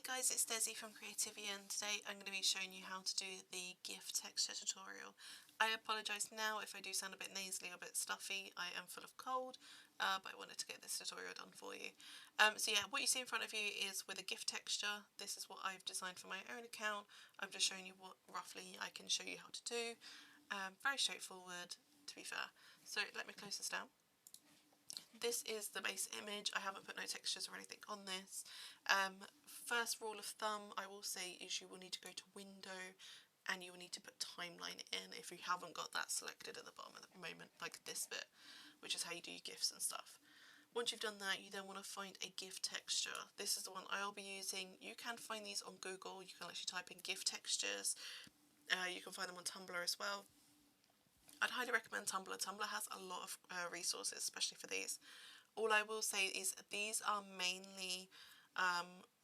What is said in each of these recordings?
guys, it's Desi from Creativity, and today I'm going to be showing you how to do the GIF texture tutorial. I apologise now if I do sound a bit nasally or a bit stuffy. I am full of cold, but I wanted to get this tutorial done for you. So yeah, what you see in front of you is with a GIF texture. This is what I've designed for my own account. I'm just showing you what roughly I can show you how to do. Very straightforward, to be fair. So let me close this down. This is the base image. I haven't put no textures or anything on this. First rule of thumb I will say is you will need to go to window and you will need to put timeline in if you haven't got that selected at the bottom at the moment, like this bit, which is how you do your GIFs and stuff. Once you've done that, you then want to find a GIF texture. This is the one I'll be using. You can find these on Google. You can actually type in GIF textures. You can find them on Tumblr as well. I'd highly recommend Tumblr. Tumblr has a lot of resources, especially for these. All I will say is these are mainly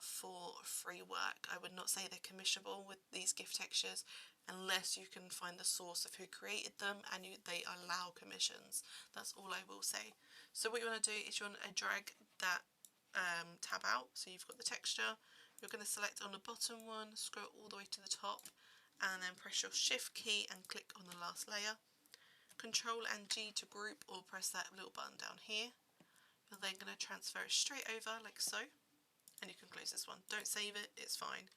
for free work. I would not say they're commissionable with these GIF textures unless you can find the source of who created them and they allow commissions. That's all I will say. So what you want to do is you want to drag that tab out. So you've got the texture. You're going to select on the bottom one, scroll all the way to the top, and then press your shift key and click on the last layer. Control and G to group, or press that little button down here. You're then going to transfer it straight over like so, and you can close this one. Don't save it, it's fine.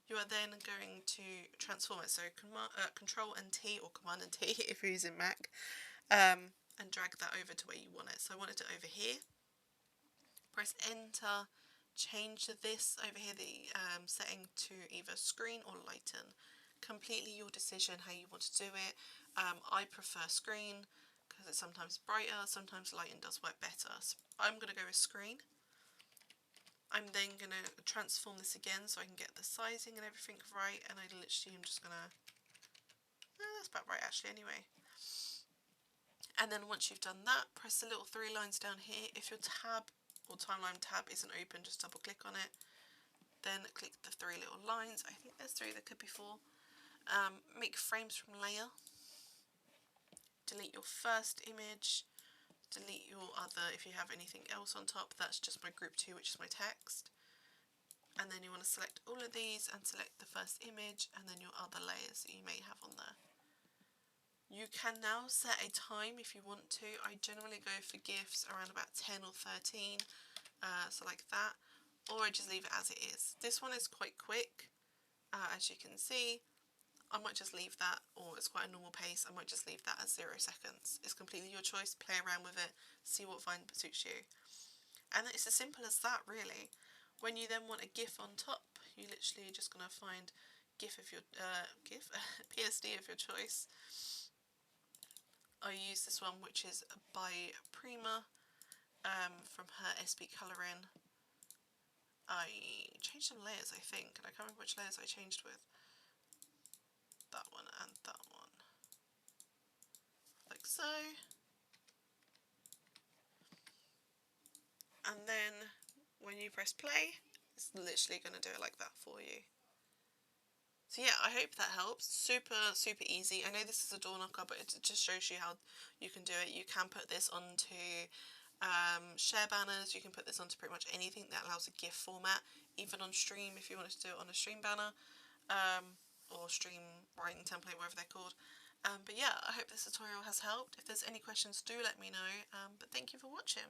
You are then going to transform it, so Control and T, or Command and T if you're using Mac, and drag that over to where you want it. So I want it over here. Press Enter, change this over here, the setting to either screen or lighten. Completely your decision how you want to do it. I prefer screen because it's sometimes brighter, sometimes lighten does work better. So I'm going to go with screen. I'm then going to transform this again so I can get the sizing and everything right, and I literally am just going to, that's about right actually anyway. And then once you've done that, press the little three lines down here. If your tab or timeline tab isn't open, just double click on it. Then click the three little lines. I think there's three, there could be four. Make frames from layer. Delete your first image. Delete your other if you have anything else on top. That's just my group 2, which is my text. And then you want to select all of these and select the first image and then your other layers that you may have on there. You can now set a time if you want to. I generally go for GIFs around about 10 or 13, so like that, or I just leave it as it is. This one is quite quick, as you can see. I might just leave that, or it's quite a normal pace, I might just leave that as 0 seconds. It's completely your choice, play around with it, see what suits you. And it's as simple as that really. When you then want a GIF on top, you literally just going to find GIF of your, PSD of your choice. I use this one, which is by Prima, from her SB Colouring. I changed some layers I think, and I can't remember which layers I changed with. That one and that one, like so, and then when you press play, it's literally going to do it like that for you. So yeah, I hope that helps. Super easy. I know this is a door knocker, but it just shows you how you can do it. You can put this onto share banners, you can put this onto pretty much anything that allows a GIF format, even on stream if you wanted to do it on a stream banner, or stream writing template, whatever they're called. But yeah, I hope this tutorial has helped. If there's any questions, do let me know, but thank you for watching.